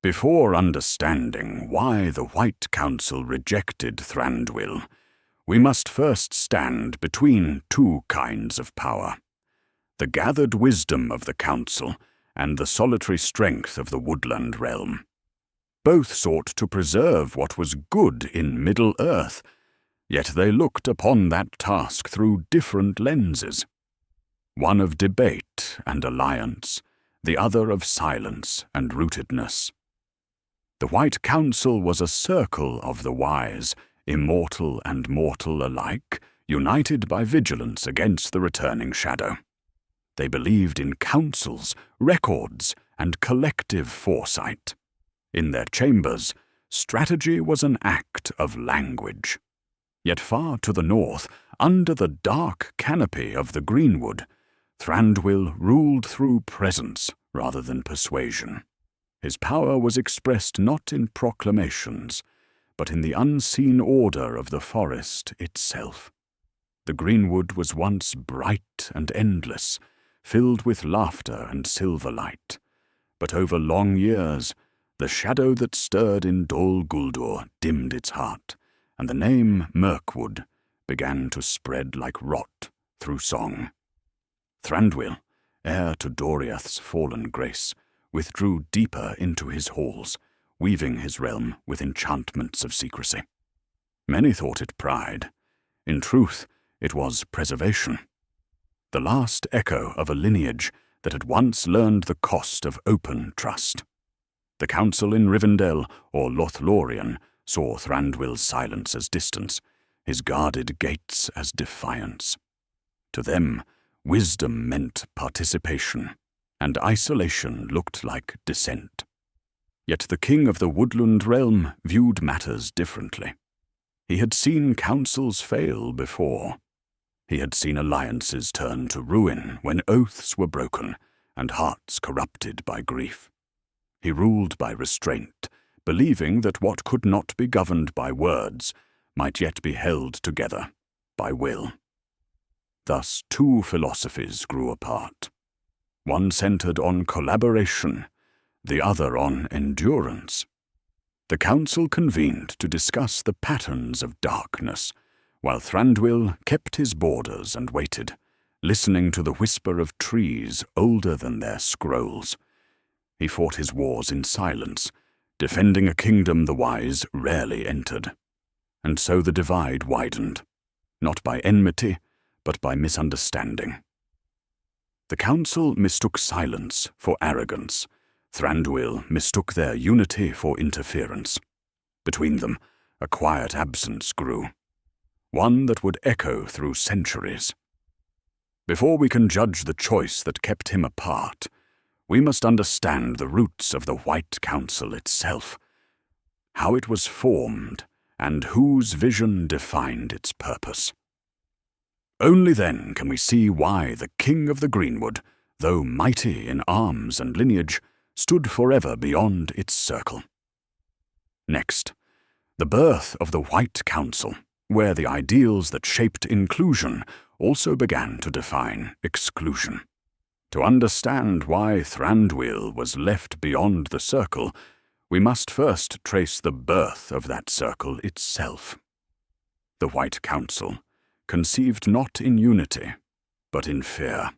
Before understanding why the White Council rejected Thranduil, we must first stand between two kinds of power: the gathered wisdom of the Council and the solitary strength of the woodland realm. Both sought to preserve what was good in Middle-earth, yet they looked upon that task through different lenses. One of debate and alliance, the other of silence and rootedness. The White Council was a circle of the wise, immortal and mortal alike, united by vigilance against the returning shadow. They believed in councils, records, and collective foresight. In their chambers, strategy was an act of language. Yet far to the north, under the dark canopy of the greenwood, Thranduil ruled through presence rather than persuasion. His power was expressed not in proclamations, but in the unseen order of the forest itself. The greenwood was once bright and endless, filled with laughter and silver light, but over long years, the shadow that stirred in Dol Guldur dimmed its heart, and the name Mirkwood began to spread like rot through song. Thranduil, heir to Doriath's fallen grace, withdrew deeper into his halls, weaving his realm with enchantments of secrecy. Many thought it pride. In truth, it was preservation. The last echo of a lineage that had once learned the cost of open trust. The council in Rivendell, or Lothlorien, saw Thranduil's silence as distance, his guarded gates as defiance. To them, wisdom meant participation, and isolation looked like dissent. Yet the king of the woodland realm viewed matters differently. He had seen councils fail before. He had seen alliances turn to ruin when oaths were broken and hearts corrupted by grief. He ruled by restraint, believing that what could not be governed by words might yet be held together by will. Thus two philosophies grew apart. One centered on collaboration, the other on endurance. The council convened to discuss the patterns of darkness, while Thranduil kept his borders and waited, listening to the whisper of trees older than their scrolls. He fought his wars in silence, defending a kingdom the wise rarely entered. And so the divide widened, not by enmity, but by misunderstanding. The council mistook silence for arrogance. Thranduil mistook their unity for interference. Between them, a quiet absence grew, one that would echo through centuries. Before we can judge the choice that kept him apart, we must understand the roots of the White Council itself, how it was formed, and whose vision defined its purpose. Only then can we see why the King of the Greenwood, though mighty in arms and lineage, stood forever beyond its circle. Next, the birth of the White Council, where the ideals that shaped inclusion also began to define exclusion. To understand why Thranduil was left beyond the circle, we must first trace the birth of that circle itself. The White Council, conceived not in unity, but in fear.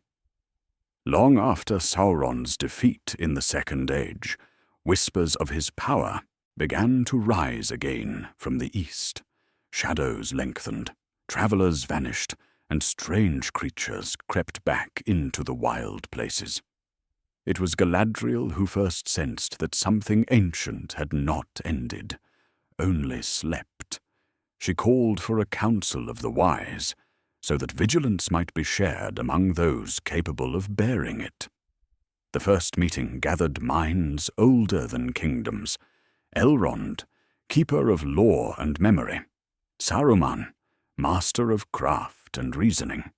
Long after Sauron's defeat in the Second Age, whispers of his power began to rise again from the east. Shadows lengthened, travelers vanished, and strange creatures crept back into the wild places. It was Galadriel who first sensed that something ancient had not ended, only slept. She called for a council of the wise, so that vigilance might be shared among those capable of bearing it. The first meeting gathered minds older than kingdoms: Elrond, keeper of lore and memory; Saruman, master of craft and reasoning;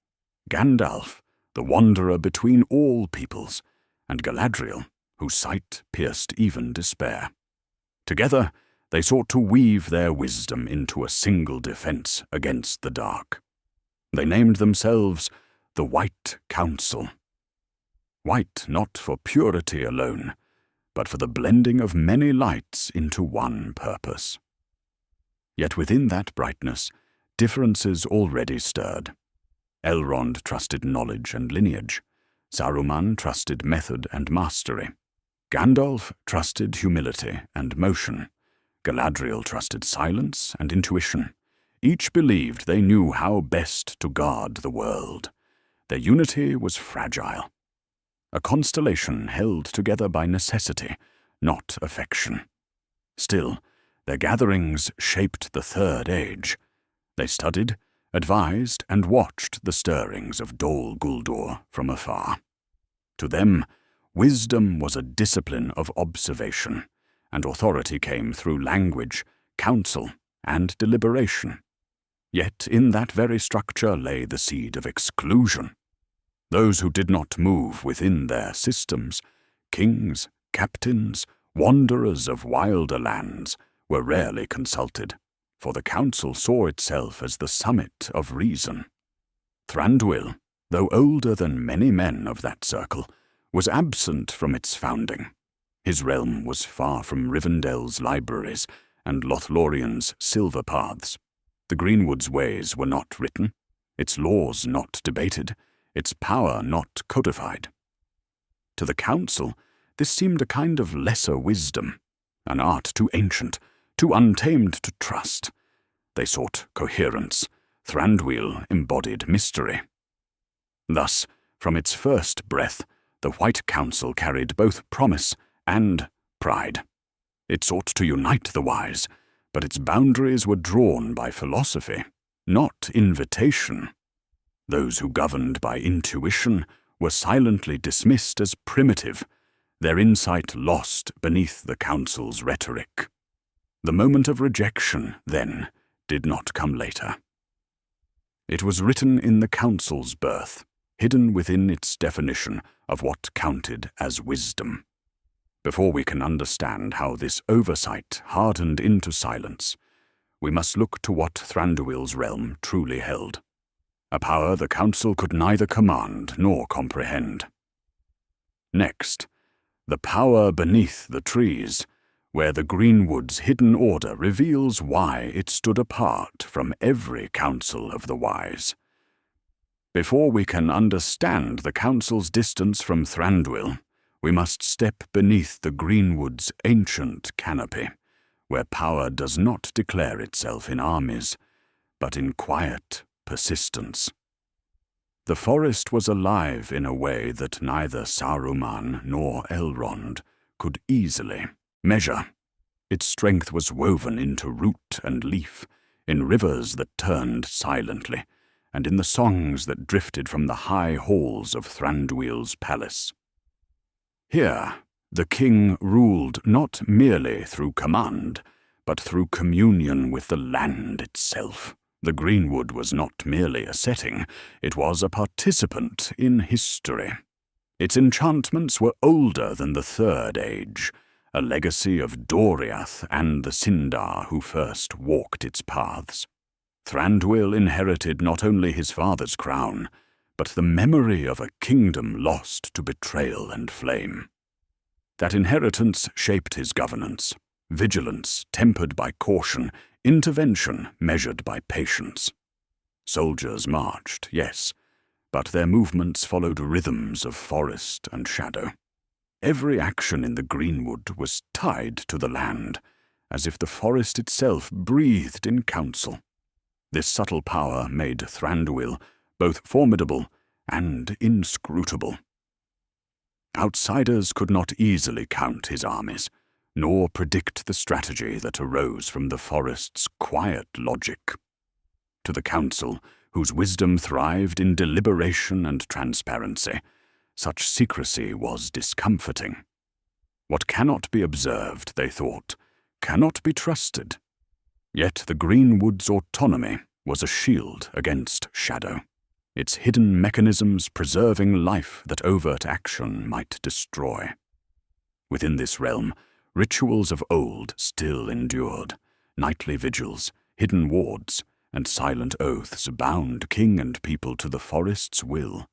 Gandalf, the wanderer between all peoples; and Galadriel, whose sight pierced even despair. Together, they sought to weave their wisdom into a single defense against the dark. They named themselves the White Council. White not for purity alone, but for the blending of many lights into one purpose. Yet within that brightness, differences already stirred. Elrond trusted knowledge and lineage. Saruman trusted method and mastery. Gandalf trusted humility and motion. Galadriel trusted silence and intuition. Each believed they knew how best to guard the world. Their unity was fragile. A constellation held together by necessity, not affection. Still, their gatherings shaped the Third Age. They studied, advised, and watched the stirrings of Dol Guldur from afar. To them, wisdom was a discipline of observation, and authority came through language, counsel, and deliberation. Yet in that very structure lay the seed of exclusion. Those who did not move within their systems, kings, captains, wanderers of wilder lands, were rarely consulted, for the council saw itself as the summit of reason. Thranduil, though older than many men of that circle, was absent from its founding. His realm was far from Rivendell's libraries and Lothlorien's silver paths. The Greenwood's ways were not written, its laws not debated, its power not codified. To the council, this seemed a kind of lesser wisdom, an art too ancient, too untamed to trust. They sought coherence. Thranduil embodied mystery. Thus, from its first breath, the White Council carried both promise and pride. It sought to unite the wise, but its boundaries were drawn by philosophy, not invitation. Those who governed by intuition were silently dismissed as primitive, their insight lost beneath the council's rhetoric. The moment of rejection, then, did not come later. It was written in the council's birth, hidden within its definition of what counted as wisdom. Before we can understand how this oversight hardened into silence, we must look to what Thranduil's realm truly held, a power the council could neither command nor comprehend. Next, the power beneath the trees, where the Greenwood's hidden order reveals why it stood apart from every council of the wise. Before we can understand the council's distance from Thranduil, we must step beneath the Greenwood's ancient canopy, where power does not declare itself in armies, but in quiet persistence. The forest was alive in a way that neither Saruman nor Elrond could easily measure. Its strength was woven into root and leaf, in rivers that turned silently, and in the songs that drifted from the high halls of Thranduil's palace. Here, the king ruled not merely through command, but through communion with the land itself. The Greenwood was not merely a setting, it was a participant in history. Its enchantments were older than the Third Age, a legacy of Doriath and the Sindar who first walked its paths. Thranduil inherited not only his father's crown, but the memory of a kingdom lost to betrayal and flame. That inheritance shaped his governance, vigilance tempered by caution, intervention measured by patience. Soldiers marched, yes, but their movements followed rhythms of forest and shadow. Every action in the Greenwood was tied to the land, as if the forest itself breathed in counsel. This subtle power made Thranduil both formidable and inscrutable. Outsiders could not easily count his armies, nor predict the strategy that arose from the forest's quiet logic. To the council, whose wisdom thrived in deliberation and transparency, such secrecy was discomforting. What cannot be observed, they thought, cannot be trusted. Yet the Greenwood's autonomy was a shield against shadow, its hidden mechanisms preserving life that overt action might destroy. Within this realm, rituals of old still endured. Nightly vigils, hidden wards, and silent oaths bound king and people to the forest's will.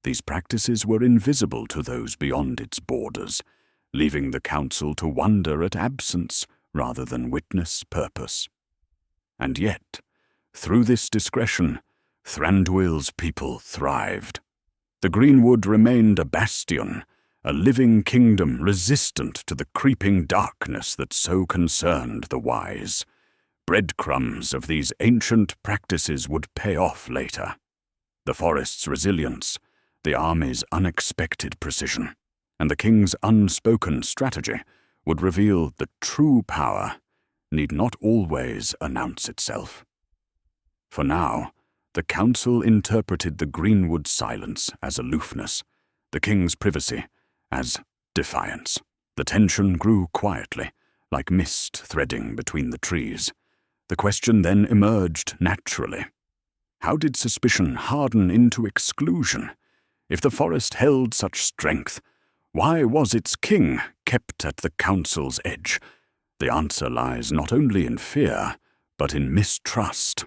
These practices were invisible to those beyond its borders, leaving the council to wonder at absence rather than witness purpose. And yet, through this discretion, Thranduil's people thrived. The Greenwood remained a bastion, a living kingdom resistant to the creeping darkness that so concerned the wise. Breadcrumbs of these ancient practices would pay off later. The forest's resilience, the army's unexpected precision, and the king's unspoken strategy would reveal that true power need not always announce itself. For now, the council interpreted the Greenwood silence as aloofness, the king's privacy as defiance. The tension grew quietly, like mist threading between the trees. The question then emerged naturally. How did suspicion harden into exclusion? If the forest held such strength, why was its king kept at the council's edge? The answer lies not only in fear, but in mistrust.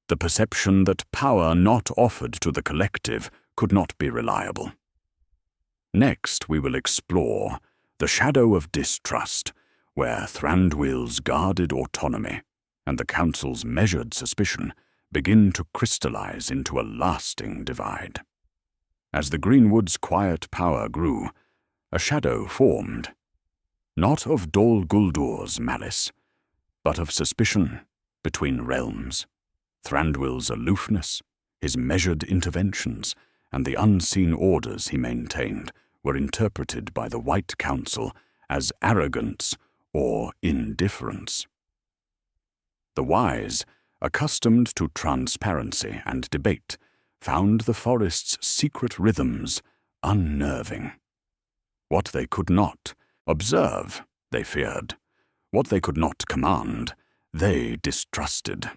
The perception that power not offered to the collective could not be reliable. Next, we will explore the shadow of distrust, where Thranduil's guarded autonomy and the council's measured suspicion begin to crystallize into a lasting divide. As the Greenwood's quiet power grew, a shadow formed, not of Dol Guldur's malice, but of suspicion between realms. Thranduil's aloofness, his measured interventions, and the unseen orders he maintained were interpreted by the White Council as arrogance or indifference. The wise, accustomed to transparency and debate, found the forest's secret rhythms unnerving. What they could not observe, they feared. What they could not command, they distrusted.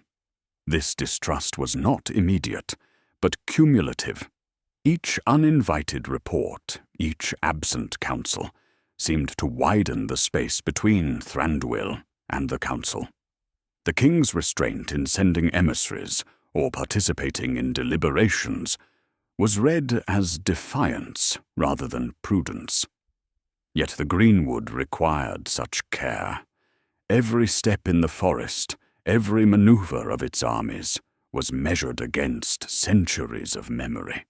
This distrust was not immediate, but cumulative. Each uninvited report, each absent counsel, seemed to widen the space between Thranduil and the council. The king's restraint in sending emissaries or participating in deliberations was read as defiance rather than prudence. Yet the Greenwood required such care. Every step in the forest, every maneuver of its armies, was measured against centuries of memory,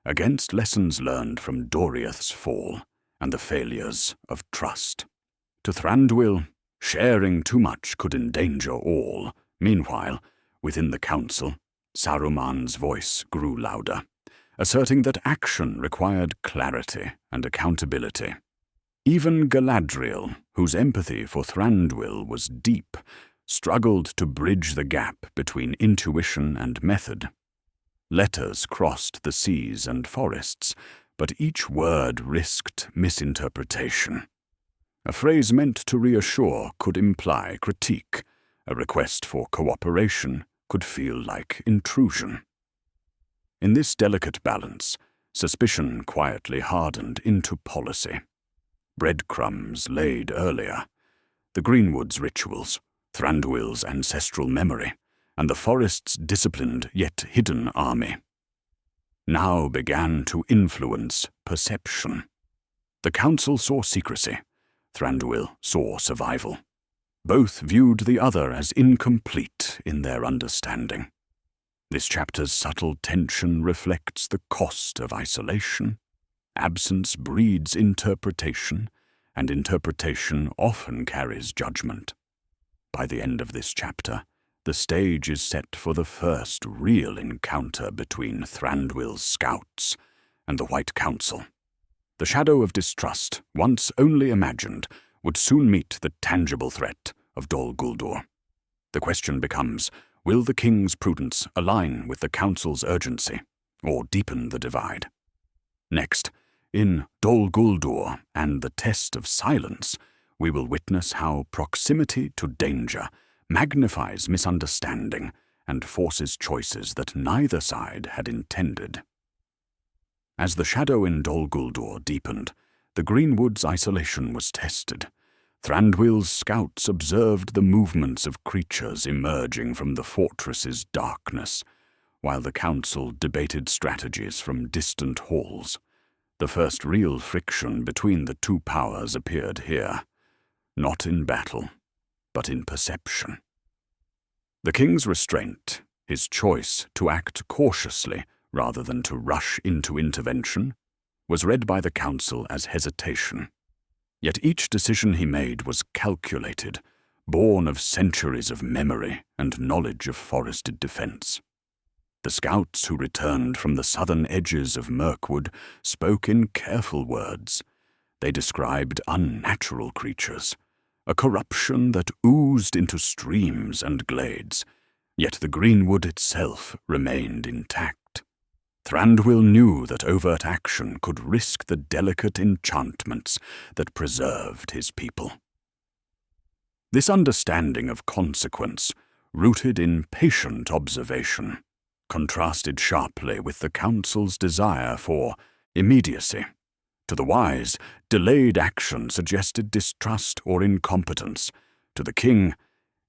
against lessons learned from Doriath's fall and the failures of trust. To Thranduil, sharing too much could endanger all. Meanwhile, within the council, Saruman's voice grew louder, asserting that action required clarity and accountability. Even Galadriel, whose empathy for Thranduil was deep, struggled to bridge the gap between intuition and method. Letters crossed the seas and forests, but each word risked misinterpretation. A phrase meant to reassure could imply critique. A request for cooperation could feel like intrusion. In this delicate balance, suspicion quietly hardened into policy. Breadcrumbs laid earlier. The Greenwood's rituals, Thranduil's ancestral memory, and the forest's disciplined yet hidden army now began to influence perception. The council saw secrecy. Thranduil saw survival. Both viewed the other as incomplete in their understanding. This chapter's subtle tension reflects the cost of isolation. Absence breeds interpretation, and interpretation often carries judgment. By the end of this chapter, the stage is set for the first real encounter between Thranduil's scouts and the White Council. The shadow of distrust, once only imagined, would soon meet the tangible threat of Dol Guldur. The question becomes, will the king's prudence align with the council's urgency, or deepen the divide? Next, in Dol Guldur and the Test of Silence, we will witness how proximity to danger magnifies misunderstanding and forces choices that neither side had intended. As the shadow in Dol Guldur deepened, the Greenwood's isolation was tested. Thranduil's scouts observed the movements of creatures emerging from the fortress's darkness, while the council debated strategies from distant halls. The first real friction between the two powers appeared here, not in battle, but in perception. The king's restraint, his choice to act cautiously rather than to rush into intervention, was read by the council as hesitation. Yet each decision he made was calculated, born of centuries of memory and knowledge of forested defense. The scouts who returned from the southern edges of Mirkwood spoke in careful words. They described unnatural creatures, a corruption that oozed into streams and glades, yet the greenwood itself remained intact. Thranduil knew that overt action could risk the delicate enchantments that preserved his people. This understanding of consequence, rooted in patient observation, contrasted sharply with the council's desire for immediacy. To the wise, delayed action suggested distrust or incompetence. To the king,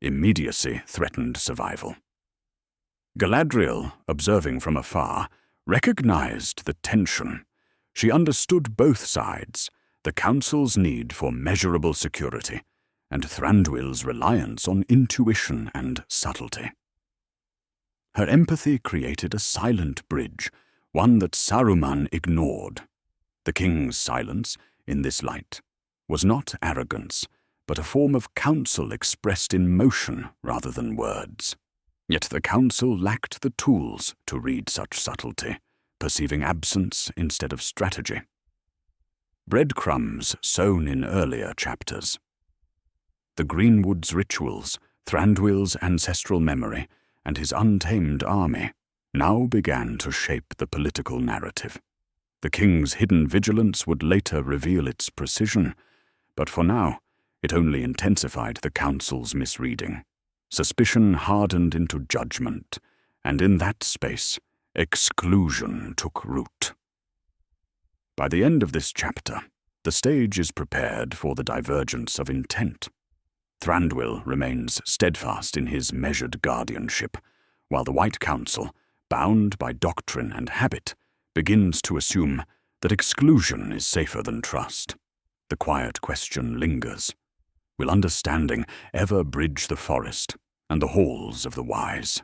immediacy threatened survival. Galadriel, observing from afar, recognized the tension. She understood both sides, the council's need for measurable security, and Thranduil's reliance on intuition and subtlety. Her empathy created a silent bridge, one that Saruman ignored. The king's silence, in this light, was not arrogance, but a form of counsel expressed in motion rather than words. Yet the council lacked the tools to read such subtlety, perceiving absence instead of strategy. Breadcrumbs sown in earlier chapters. The Greenwood's rituals, Thranduil's ancestral memory, and his untamed army now began to shape the political narrative. The king's hidden vigilance would later reveal its precision, but for now it only intensified the council's misreading. Suspicion hardened into judgment, and in that space, exclusion took root. By the end of this chapter, the stage is prepared for the divergence of intent. Thranduil remains steadfast in his measured guardianship, while the White Council, bound by doctrine and habit, begins to assume that exclusion is safer than trust. The quiet question lingers. Will understanding ever bridge the forest and the halls of the wise?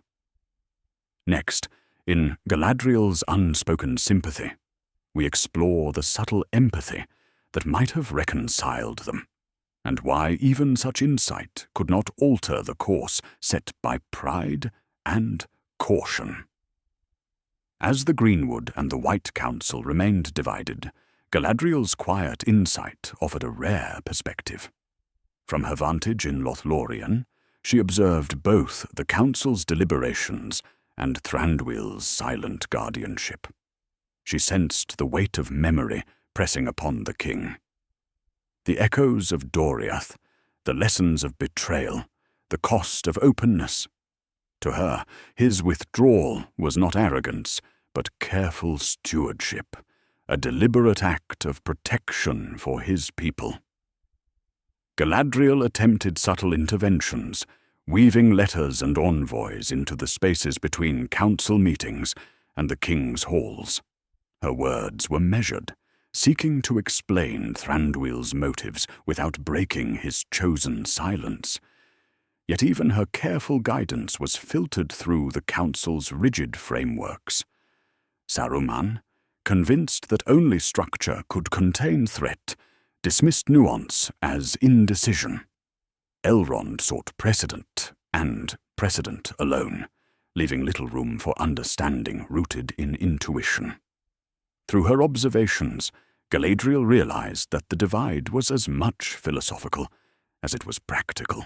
Next, in Galadriel's unspoken sympathy, we explore the subtle empathy that might have reconciled them, and why even such insight could not alter the course set by pride and caution. As the Greenwood and the White Council remained divided, Galadriel's quiet insight offered a rare perspective. From her vantage in Lothlorien, she observed both the Council's deliberations and Thranduil's silent guardianship. She sensed the weight of memory pressing upon the king. The echoes of Doriath, the lessons of betrayal, the cost of openness. To her, his withdrawal was not arrogance, but careful stewardship, a deliberate act of protection for his people. Galadriel attempted subtle interventions, weaving letters and envoys into the spaces between council meetings and the king's halls. Her words were measured, seeking to explain Thranduil's motives without breaking his chosen silence. Yet even her careful guidance was filtered through the council's rigid frameworks. Saruman, convinced that only structure could contain threat, dismissed nuance as indecision. Elrond sought precedent, and precedent alone, leaving little room for understanding rooted in intuition. Through her observations, Galadriel realized that the divide was as much philosophical as it was practical.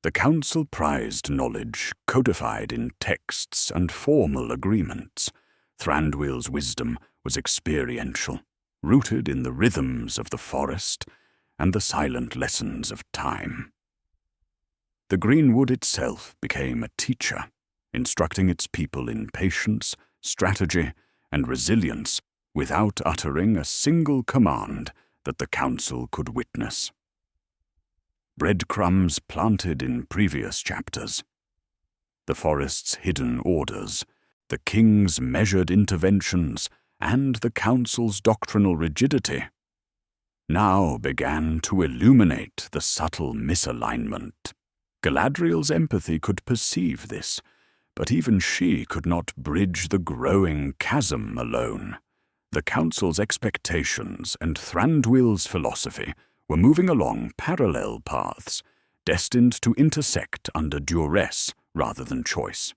The council prized knowledge codified in texts and formal agreements. Thranduil's wisdom was experiential, rooted in the rhythms of the forest and the silent lessons of time. The Greenwood itself became a teacher, instructing its people in patience, strategy, and resilience without uttering a single command that the council could witness. Breadcrumbs planted in previous chapters. The forest's hidden orders, the king's measured interventions, and the council's doctrinal rigidity, now began to illuminate the subtle misalignment. Galadriel's empathy could perceive this, but even she could not bridge the growing chasm alone. The council's expectations and Thranduil's philosophy were moving along parallel paths, destined to intersect under duress rather than choice.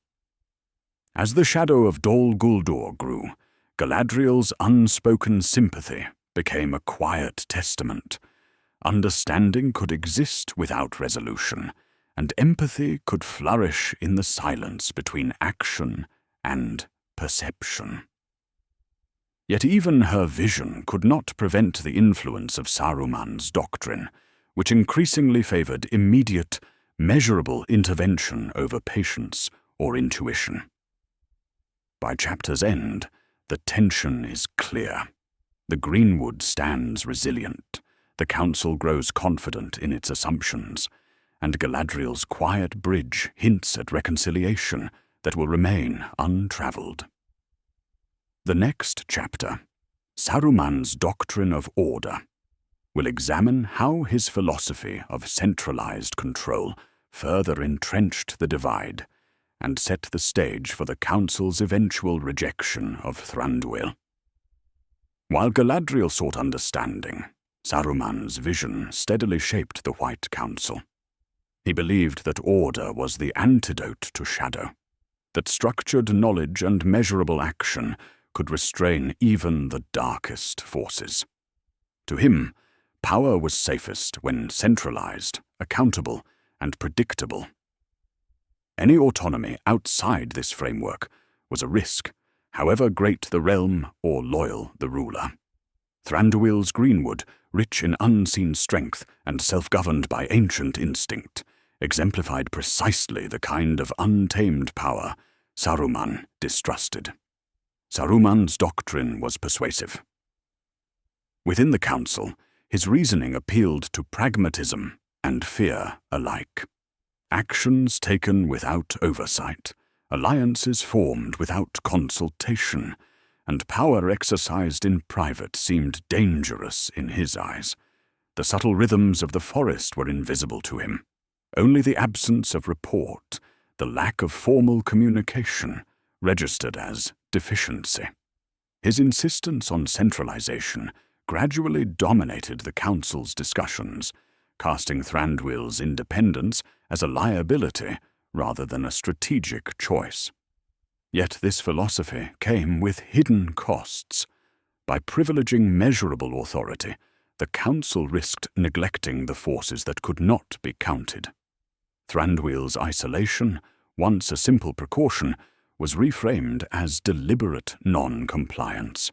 As the shadow of Dol Guldur grew, Galadriel's unspoken sympathy became a quiet testament. Understanding could exist without resolution, and empathy could flourish in the silence between action and perception. Yet even her vision could not prevent the influence of Saruman's doctrine, which increasingly favored immediate, measurable intervention over patience or intuition. By chapter's end, the tension is clear. The Greenwood stands resilient, the council grows confident in its assumptions, and Galadriel's quiet bridge hints at reconciliation that will remain untraveled. The next chapter, Saruman's Doctrine of Order, will examine how his philosophy of centralized control further entrenched the divide and set the stage for the council's eventual rejection of Thranduil. While Galadriel sought understanding, Saruman's vision steadily shaped the White Council. He believed that order was the antidote to shadow, that structured knowledge and measurable action could restrain even the darkest forces. To him, power was safest when centralized, accountable, and predictable. Any autonomy outside this framework was a risk, however great the realm or loyal the ruler. Thranduil's Greenwood, rich in unseen strength and self-governed by ancient instinct, exemplified precisely the kind of untamed power Saruman distrusted. Saruman's doctrine was persuasive. Within the council, his reasoning appealed to pragmatism and fear alike. Actions taken without oversight, alliances formed without consultation, and power exercised in private seemed dangerous in his eyes. The subtle rhythms of the forest were invisible to him. Only the absence of report, the lack of formal communication, registered as deficiency. His insistence on centralization gradually dominated the council's discussions, casting Thranduil's independence as a liability rather than a strategic choice. Yet this philosophy came with hidden costs. By privileging measurable authority, the council risked neglecting the forces that could not be counted. Thranduil's isolation, once a simple precaution, was reframed as deliberate non-compliance.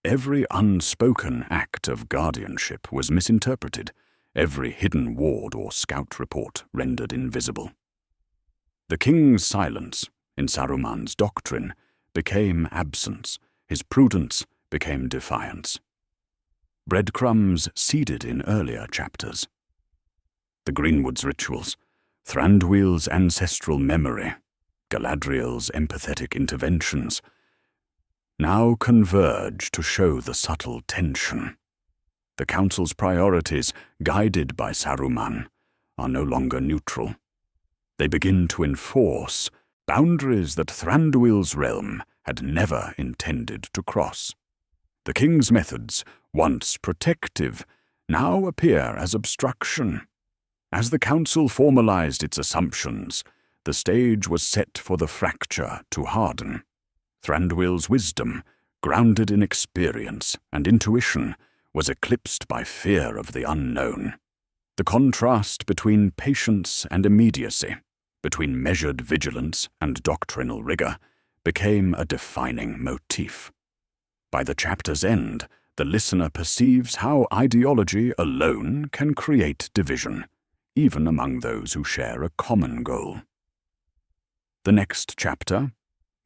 Every unspoken act of guardianship was misinterpreted, every hidden ward or scout report rendered invisible. The king's silence, in Saruman's doctrine, became absence, his prudence became defiance. Breadcrumbs seeded in earlier chapters. The Greenwood's rituals, Thranduil's ancestral memory, Galadriel's empathetic interventions, now converge to show the subtle tension. The council's priorities, guided by Saruman, are no longer neutral. They begin to enforce boundaries that Thranduil's realm had never intended to cross. The king's methods, once protective, now appear as obstruction. As the council formalized its assumptions, the stage was set for the fracture to harden. Thranduil's wisdom, grounded in experience and intuition, was eclipsed by fear of the unknown. The contrast between patience and immediacy, between measured vigilance and doctrinal rigor, became a defining motif. By the chapter's end, the listener perceives how ideology alone can create division, even among those who share a common goal. The next chapter,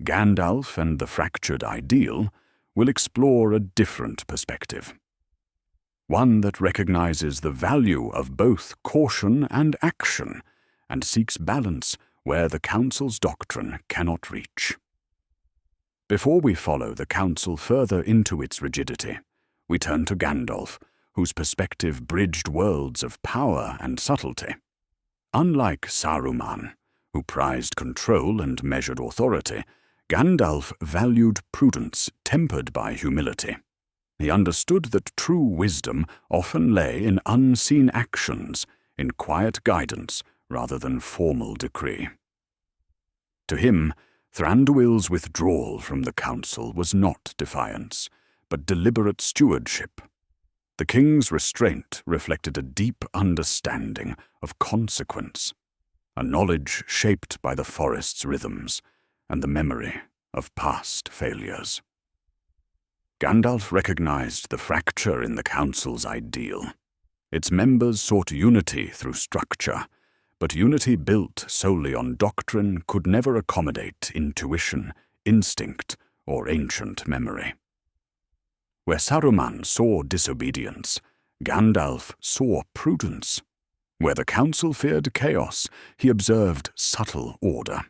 Gandalf and the Fractured Ideal, will explore a different perspective. One that recognizes the value of both caution and action, and seeks balance where the council's doctrine cannot reach. Before we follow the counsel further into its rigidity, we turn to Gandalf, whose perspective bridged worlds of power and subtlety. Unlike Saruman, who prized control and measured authority, Gandalf valued prudence tempered by humility. He understood that true wisdom often lay in unseen actions, in quiet guidance rather than formal decree. To him, Thranduil's withdrawal from the council was not defiance, but deliberate stewardship. The king's restraint reflected a deep understanding of consequence, a knowledge shaped by the forest's rhythms and the memory of past failures. Gandalf recognized the fracture in the council's ideal. Its members sought unity through structure, but unity built solely on doctrine could never accommodate intuition, instinct, or ancient memory. Where Saruman saw disobedience, Gandalf saw prudence. Where the council feared chaos, he observed subtle order.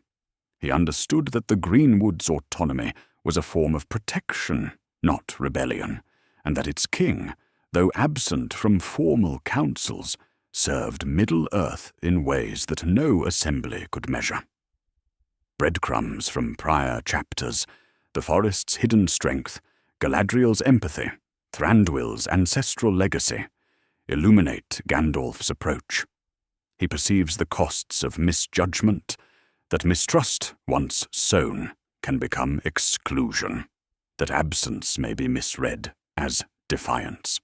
He understood that the Greenwood's autonomy was a form of protection, not rebellion, and that its king, though absent from formal councils, served Middle-earth in ways that no assembly could measure. Breadcrumbs from prior chapters, the forest's hidden strength, Galadriel's empathy, Thranduil's ancestral legacy, illuminate Gandalf's approach. He perceives the costs of misjudgment, that mistrust, once sown, can become exclusion, that absence may be misread as defiance.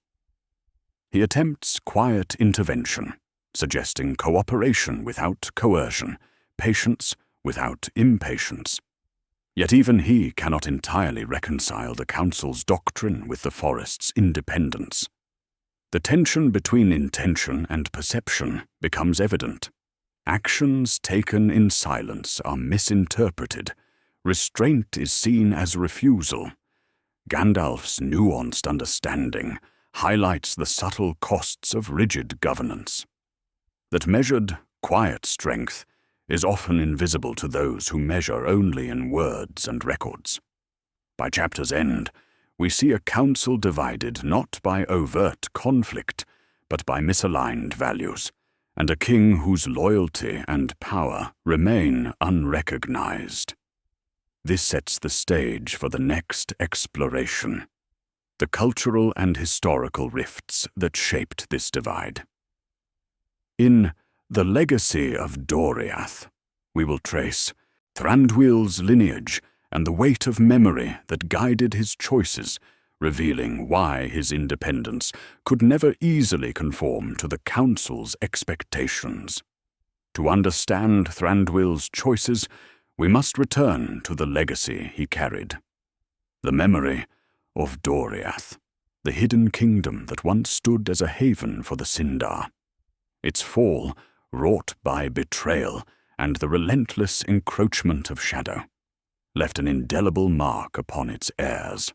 He attempts quiet intervention, suggesting cooperation without coercion, patience without impatience. Yet even he cannot entirely reconcile the council's doctrine with the forest's independence. The tension between intention and perception becomes evident. Actions taken in silence are misinterpreted. Restraint is seen as refusal. Gandalf's nuanced understanding highlights the subtle costs of rigid governance. That measured, quiet strength is often invisible to those who measure only in words and records. By chapter's end, we see a council divided not by overt conflict, but by misaligned values, and a king whose loyalty and power remain unrecognized. This sets the stage for the next exploration, the cultural and historical rifts that shaped this divide. In The Legacy of Doriath, we will trace Thranduil's lineage and the weight of memory that guided his choices, revealing why his independence could never easily conform to the council's expectations. To understand Thranduil's choices, we must return to the legacy he carried. The memory of Doriath, the hidden kingdom that once stood as a haven for the Sindar. Its fall, wrought by betrayal and the relentless encroachment of shadow, left an indelible mark upon its heirs.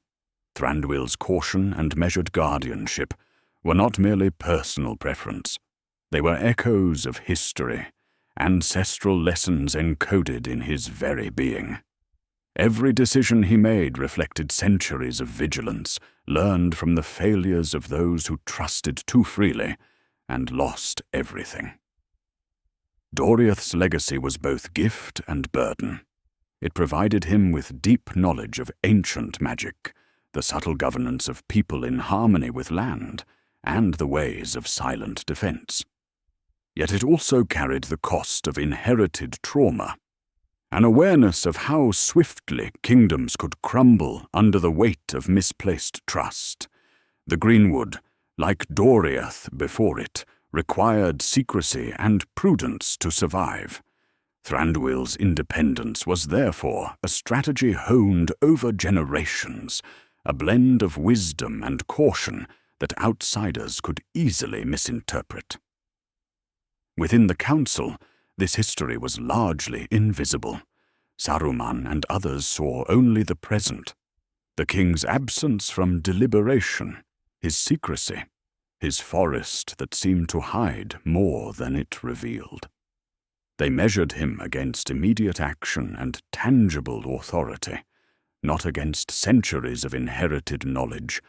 Thranduil's caution and measured guardianship were not merely personal preference. They were echoes of history, ancestral lessons encoded in his very being. Every decision he made reflected centuries of vigilance, learned from the failures of those who trusted too freely and lost everything. Doriath's legacy was both gift and burden. It provided him with deep knowledge of ancient magic, the subtle governance of people in harmony with land, and the ways of silent defense. Yet it also carried the cost of inherited trauma, an awareness of how swiftly kingdoms could crumble under the weight of misplaced trust. The Greenwood, like Doriath before it, required secrecy and prudence to survive. Thranduil's independence was therefore a strategy honed over generations, a blend of wisdom and caution that outsiders could easily misinterpret. Within the council, this history was largely invisible. Saruman and others saw only the present, the king's absence from deliberation, his secrecy, his forest that seemed to hide more than it revealed. They measured him against immediate action and tangible authority, not against centuries of inherited knowledge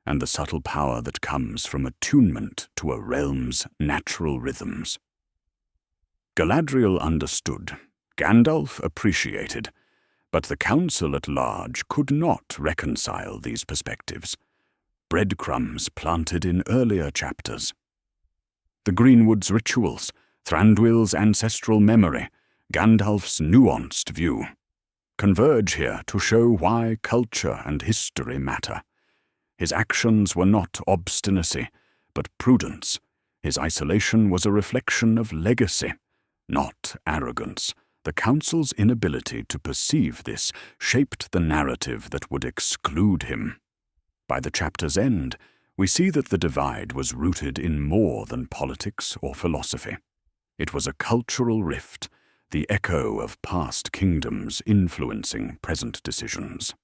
and the subtle power that comes from attunement to a realm's natural rhythms. Galadriel understood, Gandalf appreciated, but the council at large could not reconcile these perspectives. Breadcrumbs planted in earlier chapters. The Greenwood's rituals, Thranduil's ancestral memory, Gandalf's nuanced view, converge here to show why culture and history matter. His actions were not obstinacy, but prudence. His isolation was a reflection of legacy, not arrogance. The council's inability to perceive this shaped the narrative that would exclude him. By the chapter's end, we see that the divide was rooted in more than politics or philosophy. It was a cultural rift, the echo of past kingdoms influencing present decisions.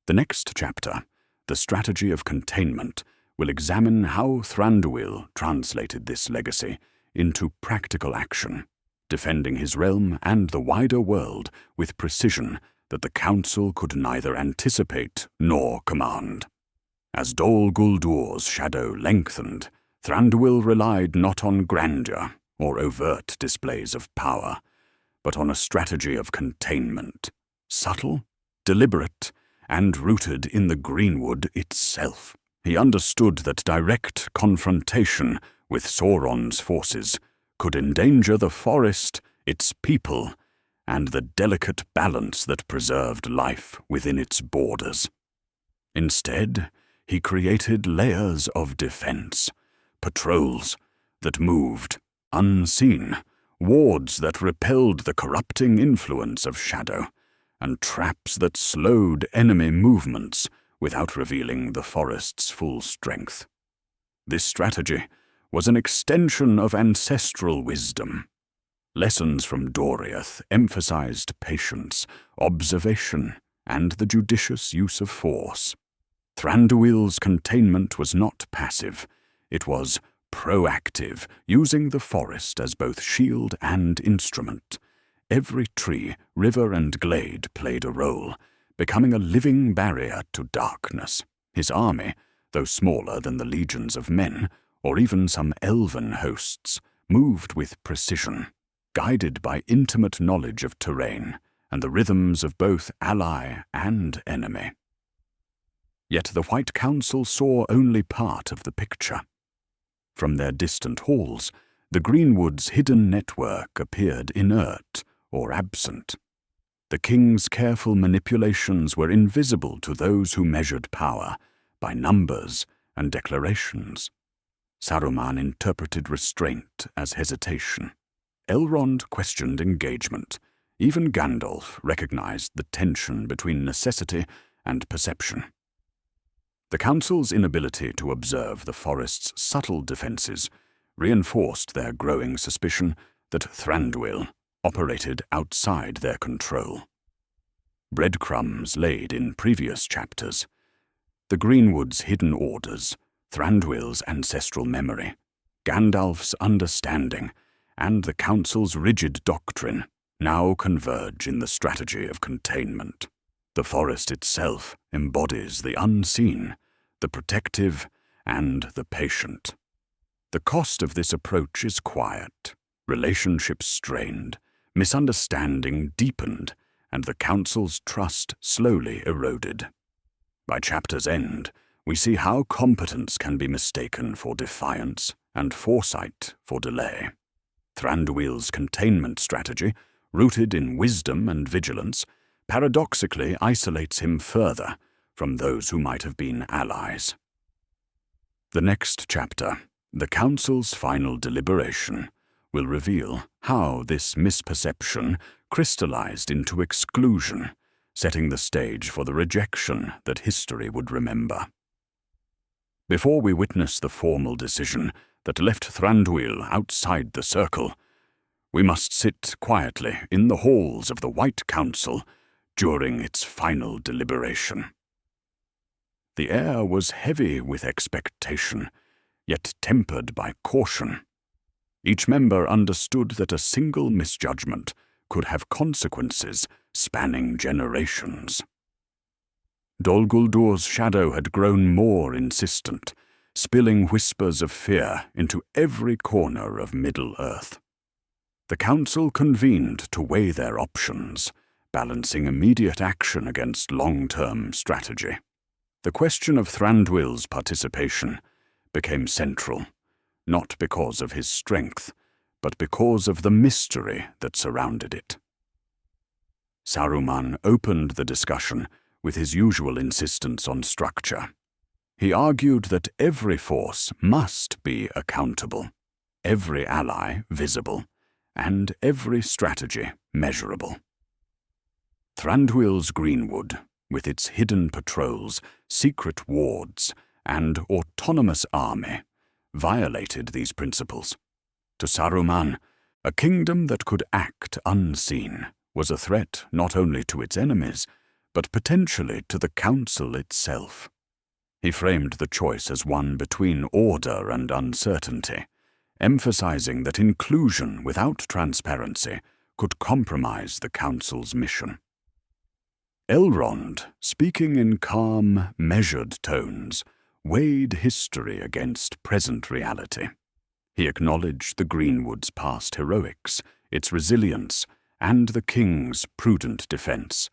The next chapter, The Strategy of Containment, will examine how Thranduil translated this legacy into practical action, defending his realm and the wider world with precision that the council could neither anticipate nor command. As Dol Guldur's shadow lengthened, Thranduil relied not on grandeur or overt displays of power, but on a strategy of containment, subtle, deliberate, and rooted in the Greenwood itself. He understood that direct confrontation with Sauron's forces could endanger the forest, its people, and the delicate balance that preserved life within its borders. Instead, he created layers of defense, patrols that moved unseen, wards that repelled the corrupting influence of shadow, and traps that slowed enemy movements without revealing the forest's full strength. This strategy was an extension of ancestral wisdom. Lessons from Doriath emphasized patience, observation, and the judicious use of force. Thranduil's containment was not passive, it was proactive, using the forest as both shield and instrument. Every tree, river, and glade played a role, becoming a living barrier to darkness. His army, though smaller than the legions of men, or even some elven hosts, moved with precision, guided by intimate knowledge of terrain and the rhythms of both ally and enemy. Yet the White Council saw only part of the picture. From their distant halls, the Greenwood's hidden network appeared inert or absent. The king's careful manipulations were invisible to those who measured power by numbers and declarations. Saruman interpreted restraint as hesitation. Elrond questioned engagement. Even Gandalf recognized the tension between necessity and perception. The council's inability to observe the forest's subtle defenses reinforced their growing suspicion that Thranduil operated outside their control. Breadcrumbs laid in previous chapters. The Greenwood's hidden orders, Thranduil's ancestral memory, Gandalf's understanding, and the council's rigid doctrine now converge in the strategy of containment. The forest itself embodies the unseen, the protective, and the patient. The cost of this approach is quiet, relationships strained, misunderstanding deepened, and the council's trust slowly eroded. By chapter's end, we see how competence can be mistaken for defiance and foresight for delay. Thranduil's containment strategy, rooted in wisdom and vigilance, paradoxically isolates him further from those who might have been allies. The next chapter, the Council's Final Deliberation, will reveal how this misperception crystallized into exclusion, setting the stage for the rejection that history would remember. Before we witness the formal decision that left Thranduil outside the circle, we must sit quietly in the halls of the White Council during its final deliberation. The air was heavy with expectation, yet tempered by caution. Each member understood that a single misjudgment could have consequences spanning generations. Dol Guldur's shadow had grown more insistent, spilling whispers of fear into every corner of Middle-earth. The council convened to weigh their options, balancing immediate action against long-term strategy. The question of Thranduil's participation became central, not because of his strength, but because of the mystery that surrounded it. Saruman opened the discussion with his usual insistence on structure. He argued that every force must be accountable, every ally visible, and every strategy measurable. Thranduil's Greenwood, with its hidden patrols, secret wards, and autonomous army, violated these principles. To Saruman, a kingdom that could act unseen was a threat not only to its enemies, but potentially to the council itself. He framed the choice as one between order and uncertainty, emphasizing that inclusion without transparency could compromise the council's mission. Elrond, speaking in calm, measured tones, weighed history against present reality. He acknowledged the Greenwood's past heroics, its resilience, and the king's prudent defense,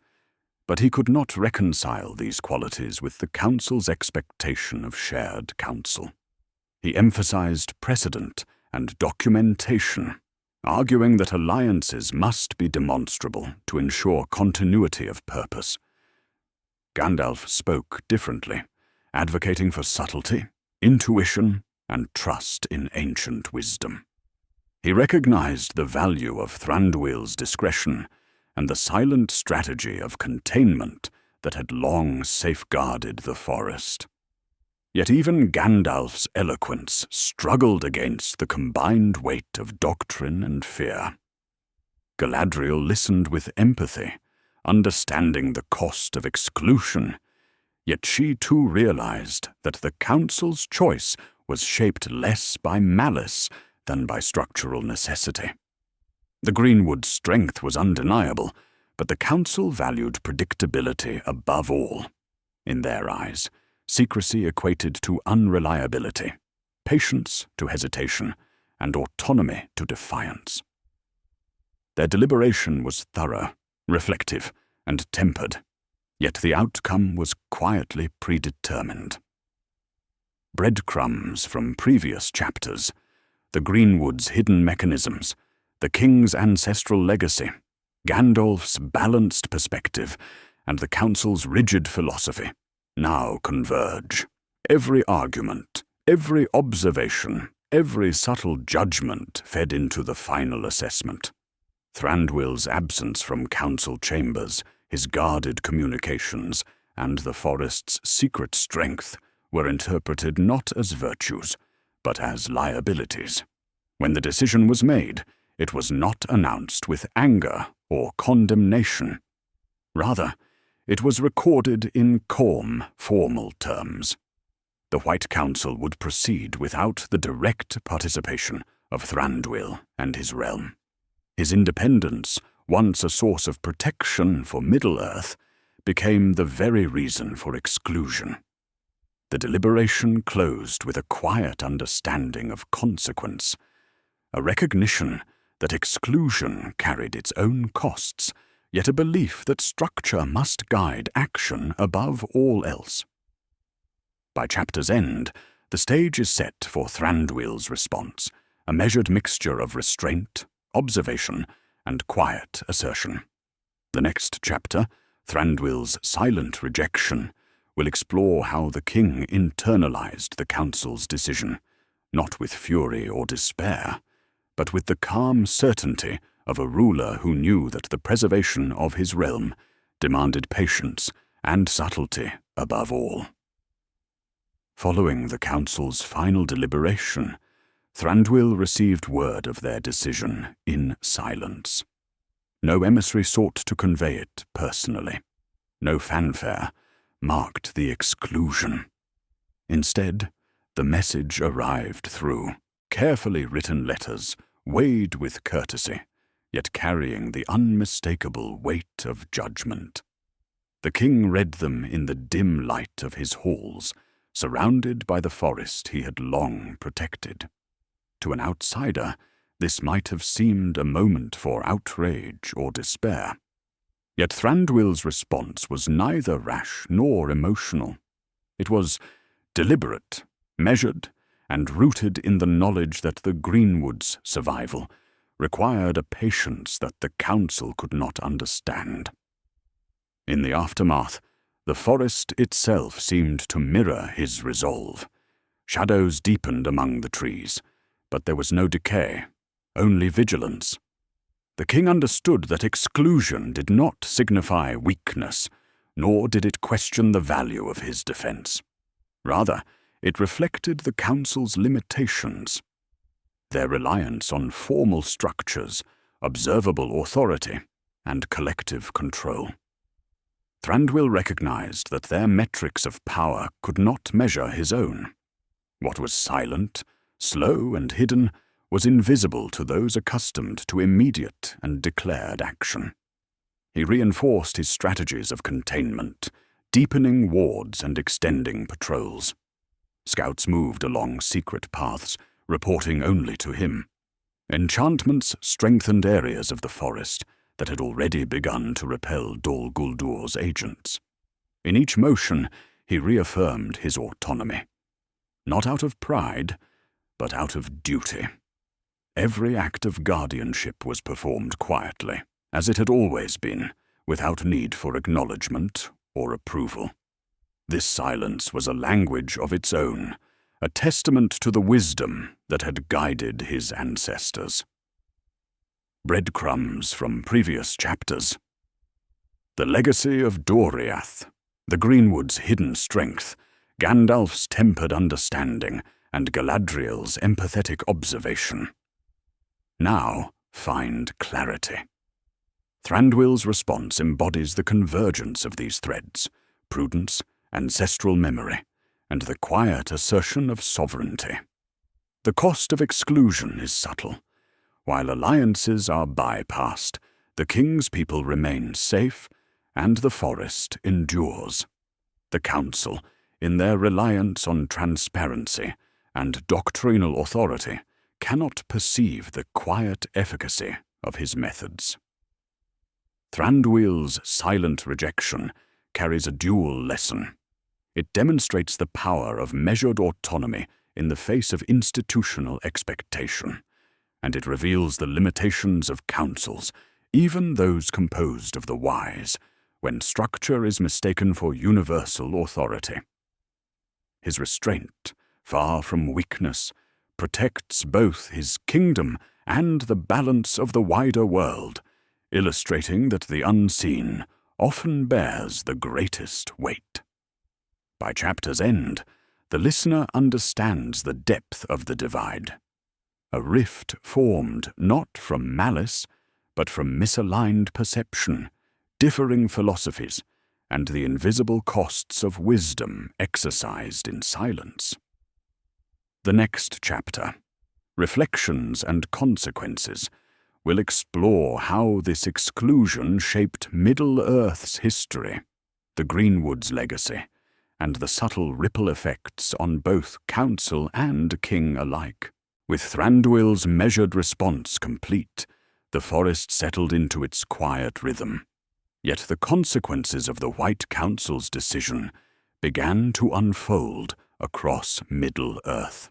but he could not reconcile these qualities with the council's expectation of shared counsel. He emphasized precedent and documentation, arguing that alliances must be demonstrable to ensure continuity of purpose. Gandalf spoke differently, advocating for subtlety, intuition, and trust in ancient wisdom. He recognized the value of Thranduil's discretion and the silent strategy of containment that had long safeguarded the forest. Yet even Gandalf's eloquence struggled against the combined weight of doctrine and fear. Galadriel listened with empathy, understanding the cost of exclusion, yet she too realized that the council's choice was shaped less by malice than by structural necessity. The Greenwood's strength was undeniable, but the council valued predictability above all. In their eyes, secrecy equated to unreliability, patience to hesitation, and autonomy to defiance. Their deliberation was thorough, reflective, and tempered, yet the outcome was quietly predetermined. Breadcrumbs from previous chapters, the Greenwood's hidden mechanisms, the king's ancestral legacy, Gandalf's balanced perspective, and the council's rigid philosophy now converge. Every argument, every observation, every subtle judgment fed into the final assessment. Thranduil's absence from council chambers, his guarded communications, and the forest's secret strength were interpreted not as virtues, but as liabilities. When the decision was made, it was not announced with anger or condemnation. Rather, it was recorded in calm, formal terms. The White Council would proceed without the direct participation of Thranduil and his realm. His independence, once a source of protection for Middle-earth, became the very reason for exclusion. The deliberation closed with a quiet understanding of consequence, a recognition that exclusion carried its own costs, yet a belief that structure must guide action above all else. By chapter's end, the stage is set for Thranduil's response, a measured mixture of restraint, observation, and quiet assertion. The next chapter, Thranduil's silent rejection, will explore how the king internalized the council's decision, not with fury or despair, but with the calm certainty of a ruler who knew that the preservation of his realm demanded patience and subtlety above all. Following the council's final deliberation, Thranduil received word of their decision in silence. No emissary sought to convey it personally. No fanfare marked the exclusion. Instead, the message arrived through carefully written letters, weighed with courtesy, yet carrying the unmistakable weight of judgment. The king read them in the dim light of his halls, surrounded by the forest he had long protected. To an outsider, this might have seemed a moment for outrage or despair. Yet Thranduil's response was neither rash nor emotional. It was deliberate, measured, and rooted in the knowledge that the Greenwood's survival required a patience that the council could not understand. In the aftermath, the forest itself seemed to mirror his resolve. Shadows deepened among the trees, but there was no decay, only vigilance. The king understood that exclusion did not signify weakness, nor did it question the value of his defense. Rather, it reflected the council's limitations. Their reliance on formal structures, observable authority, and collective control. Thranduil recognized that their metrics of power could not measure his own. What was silent, slow, and hidden was invisible to those accustomed to immediate and declared action. He reinforced his strategies of containment, deepening wards and extending patrols. Scouts moved along secret paths, reporting only to him. Enchantments strengthened areas of the forest that had already begun to repel Dol Guldur's agents. In each motion, he reaffirmed his autonomy. Not out of pride, but out of duty. Every act of guardianship was performed quietly, as it had always been, without need for acknowledgement or approval. This silence was a language of its own, a testament to the wisdom that had guided his ancestors. Breadcrumbs from previous chapters. The legacy of Doriath, the Greenwood's hidden strength, Gandalf's tempered understanding, and Galadriel's empathetic observation. Now find clarity. Thranduil's response embodies the convergence of these threads: prudence, ancestral memory, and the quiet assertion of sovereignty. The cost of exclusion is subtle. While alliances are bypassed, the king's people remain safe, and the forest endures. The council, in their reliance on transparency and doctrinal authority, cannot perceive the quiet efficacy of his methods. Thranduil's silent rejection carries a dual lesson. It demonstrates the power of measured autonomy in the face of institutional expectation, and it reveals the limitations of councils, even those composed of the wise, when structure is mistaken for universal authority. His restraint, far from weakness, protects both his kingdom and the balance of the wider world, illustrating that the unseen often bears the greatest weight. By chapter's end, the listener understands the depth of the divide. A rift formed not from malice, but from misaligned perception, differing philosophies, and the invisible costs of wisdom exercised in silence. The next chapter, Reflections and Consequences, will explore how this exclusion shaped Middle-earth's history, the Greenwood's legacy, and the subtle ripple effects on both council and king alike. With Thranduil's measured response complete, the forest settled into its quiet rhythm. Yet the consequences of the White Council's decision began to unfold across Middle-earth.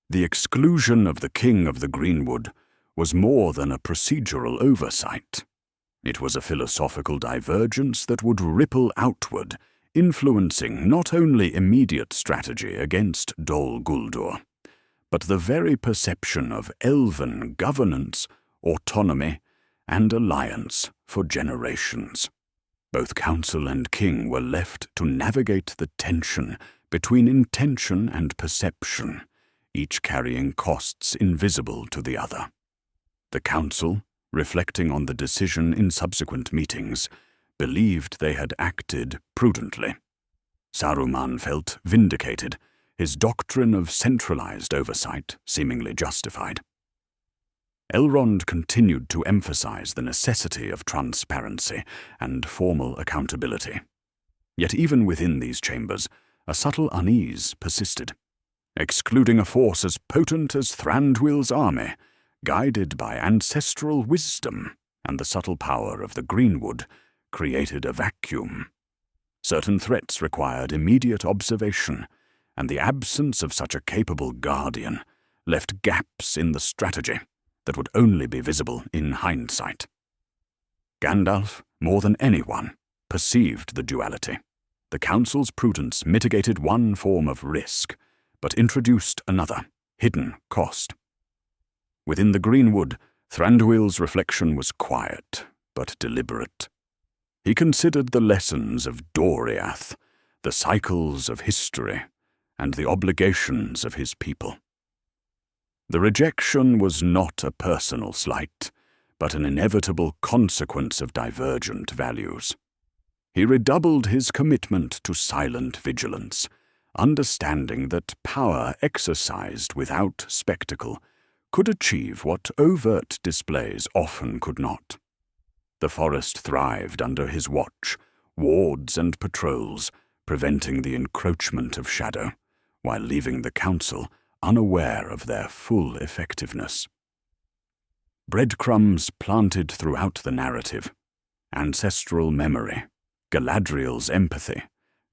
The exclusion of the King of the Greenwood was more than a procedural oversight. It was a philosophical divergence that would ripple outward, influencing not only immediate strategy against Dol Guldur, but the very perception of Elven governance, autonomy, and alliance for generations. Both council and king were left to navigate the tension between intention and perception, each carrying costs invisible to the other. The council, reflecting on the decision in subsequent meetings, believed they had acted prudently. Saruman felt vindicated, his doctrine of centralized oversight seemingly justified. Elrond continued to emphasize the necessity of transparency and formal accountability. Yet even within these chambers, a subtle unease persisted. Excluding a force as potent as Thranduil's army, guided by ancestral wisdom and the subtle power of the Greenwood, created a vacuum. Certain threats required immediate observation, and the absence of such a capable guardian left gaps in the strategy that would only be visible in hindsight. Gandalf, more than anyone, perceived the duality. The council's prudence mitigated one form of risk, but introduced another, hidden cost. Within the Greenwood, Thranduil's reflection was quiet, but deliberate. He considered the lessons of Doriath, the cycles of history, and the obligations of his people. The rejection was not a personal slight, but an inevitable consequence of divergent values. He redoubled his commitment to silent vigilance, understanding that power exercised without spectacle could achieve what overt displays often could not. The forest thrived under his watch, wards and patrols, preventing the encroachment of shadow, while leaving the council unaware of their full effectiveness. Breadcrumbs planted throughout the narrative, ancestral memory, Galadriel's empathy,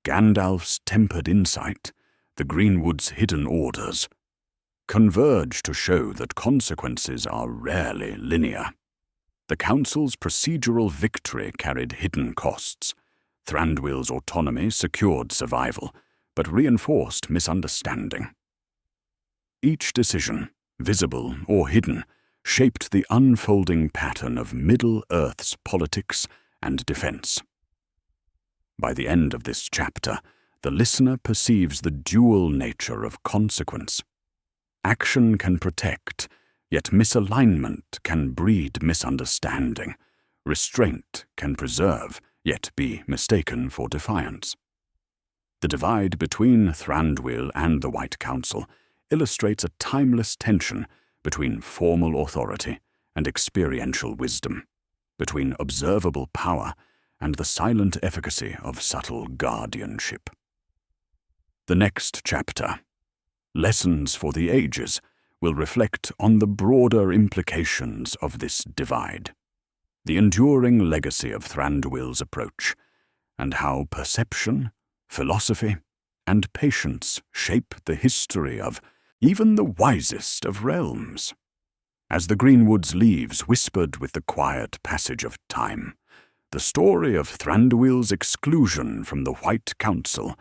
Gandalf's tempered insight, the Greenwood's hidden orders, converge to show that consequences are rarely linear. The council's procedural victory carried hidden costs. Thranduil's autonomy secured survival, but reinforced misunderstanding. Each decision, visible or hidden, shaped the unfolding pattern of Middle-earth's politics and defense. By the end of this chapter, the listener perceives the dual nature of consequence. Action can protect, yet misalignment can breed misunderstanding. Restraint can preserve, yet be mistaken for defiance. The divide between Thranduil and the White Council illustrates a timeless tension between formal authority and experiential wisdom, between observable power and the silent efficacy of subtle guardianship. The next chapter, Lessons for the Ages, will reflect on the broader implications of this divide, the enduring legacy of Thranduil's approach, and how perception, philosophy, and patience shape the history of even the wisest of realms. As the Greenwood's leaves whispered with the quiet passage of time, the story of Thranduil's exclusion from the White Council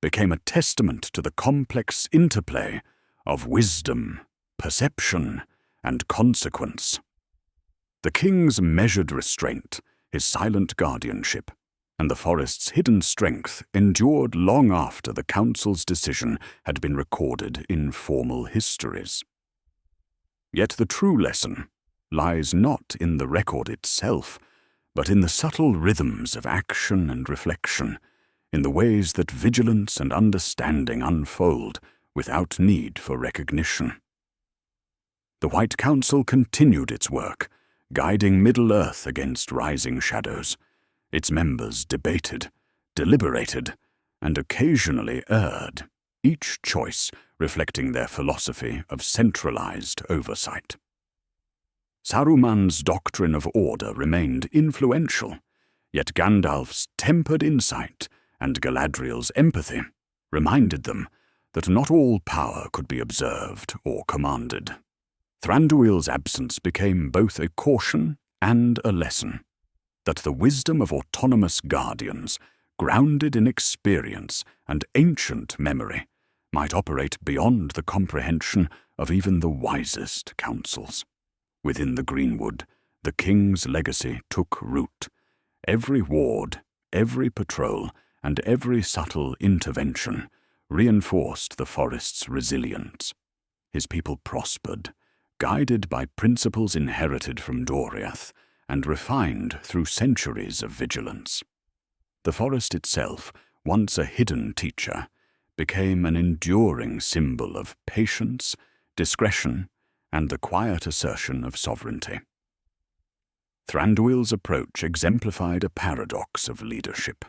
became a testament to the complex interplay of wisdom, perception, and consequence. The king's measured restraint, his silent guardianship, and the forest's hidden strength endured long after the council's decision had been recorded in formal histories. Yet the true lesson lies not in the record itself, but in the subtle rhythms of action and reflection, in the ways that vigilance and understanding unfold without need for recognition. The White Council continued its work, guiding Middle-earth against rising shadows. Its members debated, deliberated, and occasionally erred, each choice reflecting their philosophy of centralized oversight. Saruman's doctrine of order remained influential, yet Gandalf's tempered insight and Galadriel's empathy reminded them that not all power could be observed or commanded. Thranduil's absence became both a caution and a lesson, that the wisdom of autonomous guardians, grounded in experience and ancient memory, might operate beyond the comprehension of even the wisest councils. Within the Greenwood, the king's legacy took root. Every ward, every patrol, and every subtle intervention reinforced the forest's resilience. His people prospered, guided by principles inherited from Doriath and refined through centuries of vigilance. The forest itself, once a hidden teacher, became an enduring symbol of patience, discretion, and the quiet assertion of sovereignty. Thranduil's approach exemplified a paradox of leadership,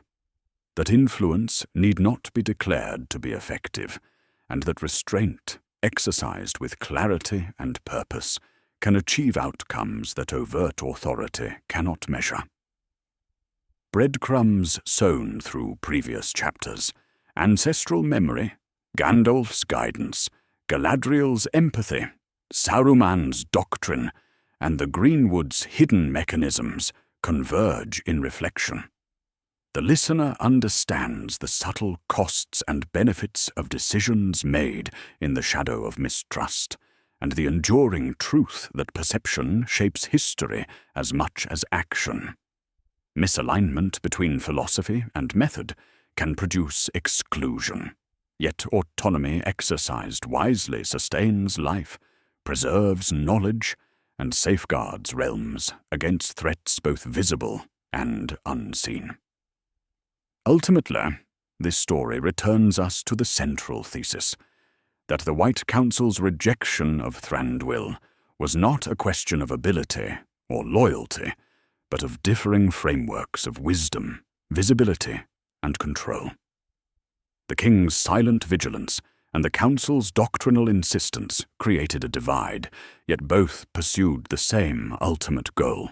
that influence need not be declared to be effective, and that restraint, exercised with clarity and purpose, can achieve outcomes that overt authority cannot measure. Breadcrumbs sown through previous chapters, ancestral memory, Gandalf's guidance, Galadriel's empathy, Saruman's doctrine, and the Greenwood's hidden mechanisms converge in reflection. The listener understands the subtle costs and benefits of decisions made in the shadow of mistrust, and the enduring truth that perception shapes history as much as action. Misalignment between philosophy and method can produce exclusion, yet autonomy exercised wisely sustains life, preserves knowledge, and safeguards realms against threats both visible and unseen. Ultimately, this story returns us to the central thesis, that the White Council's rejection of Thranduil was not a question of ability or loyalty, but of differing frameworks of wisdom, visibility, and control. The king's silent vigilance and the council's doctrinal insistence created a divide, yet both pursued the same ultimate goal: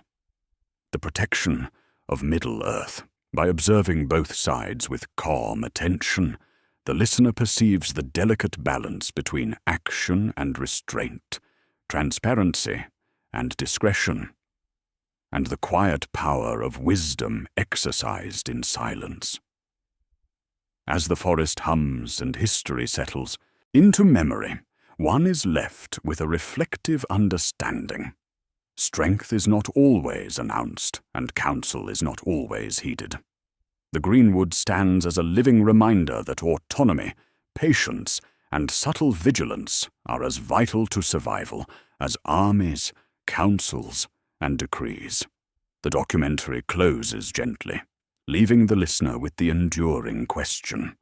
the protection of Middle-earth. By observing both sides with calm attention, the listener perceives the delicate balance between action and restraint, transparency and discretion, and the quiet power of wisdom exercised in silence. As the forest hums and history settles into memory, one is left with a reflective understanding. Strength is not always announced, and counsel is not always heeded. The Greenwood stands as a living reminder that autonomy, patience, and subtle vigilance are as vital to survival as armies, councils, and decrees. The documentary closes gently, leaving the listener with the enduring question: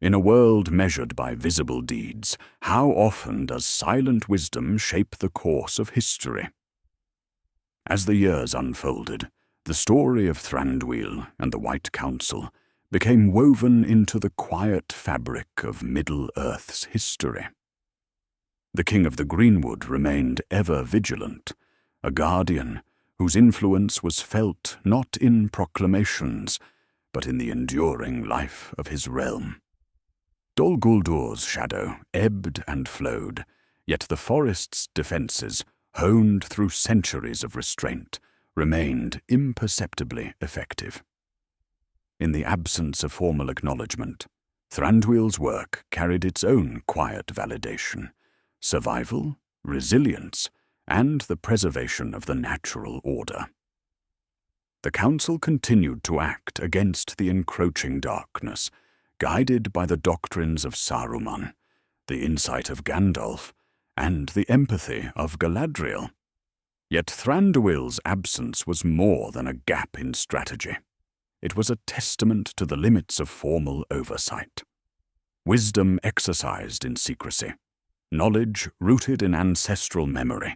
in a world measured by visible deeds, how often does silent wisdom shape the course of history? As the years unfolded, the story of Thranduil and the White Council became woven into the quiet fabric of Middle-earth's history. The King of the Greenwood remained ever vigilant, a guardian whose influence was felt not in proclamations, but in the enduring life of his realm. Dol Guldur's shadow ebbed and flowed, yet the forest's defences, honed through centuries of restraint, remained imperceptibly effective. In the absence of formal acknowledgement, Thranduil's work carried its own quiet validation: survival, resilience, and the preservation of the natural order. The council continued to act against the encroaching darkness, guided by the doctrines of Saruman, the insight of Gandalf, and the empathy of Galadriel. Yet Thranduil's absence was more than a gap in strategy. It was a testament to the limits of formal oversight. Wisdom exercised in secrecy, knowledge rooted in ancestral memory,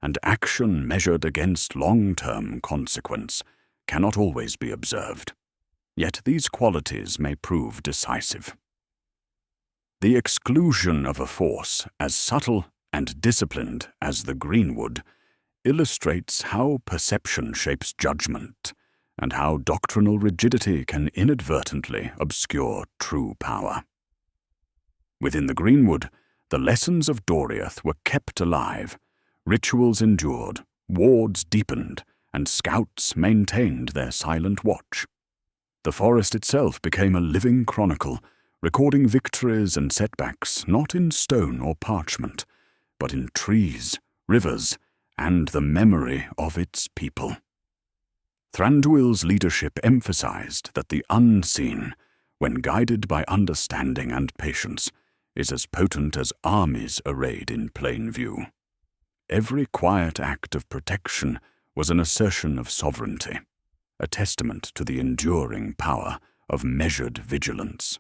and action measured against long-term consequence cannot always be observed. Yet these qualities may prove decisive. The exclusion of a force as subtle and disciplined as the Greenwood illustrates how perception shapes judgment, and how doctrinal rigidity can inadvertently obscure true power. Within the Greenwood, the lessons of Doriath were kept alive, rituals endured, wards deepened, and scouts maintained their silent watch. The forest itself became a living chronicle, recording victories and setbacks not in stone or parchment, but in trees, rivers, and the memory of its people. Thranduil's leadership emphasized that the unseen, when guided by understanding and patience, is as potent as armies arrayed in plain view. Every quiet act of protection was an assertion of sovereignty, a testament to the enduring power of measured vigilance.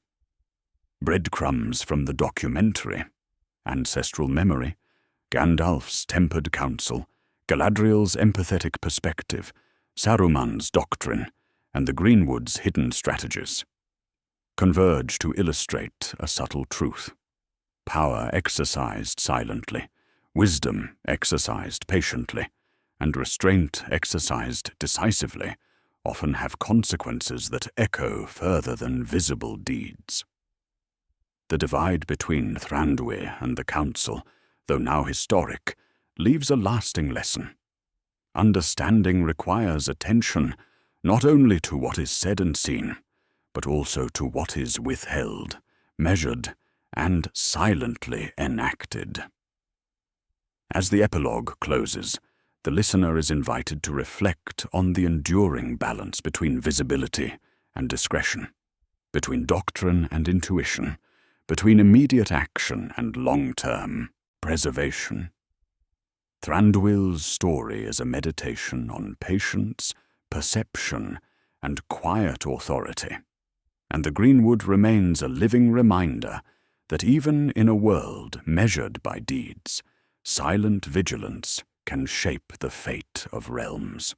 Breadcrumbs from the documentary, ancestral memory, Gandalf's tempered counsel, Galadriel's empathetic perspective, Saruman's doctrine, and the Greenwood's hidden strategies converge to illustrate a subtle truth. Power exercised silently, wisdom exercised patiently, and restraint exercised decisively often have consequences that echo further than visible deeds. The divide between Thranduil and the council, though now historic, leaves a lasting lesson. Understanding requires attention not only to what is said and seen, but also to what is withheld, measured, and silently enacted. As the epilogue closes, the listener is invited to reflect on the enduring balance between visibility and discretion, between doctrine and intuition, between immediate action and long-term preservation. Thranduil's story is a meditation on patience, perception, and quiet authority, and the Greenwood remains a living reminder that even in a world measured by deeds, silent vigilance can shape the fate of realms.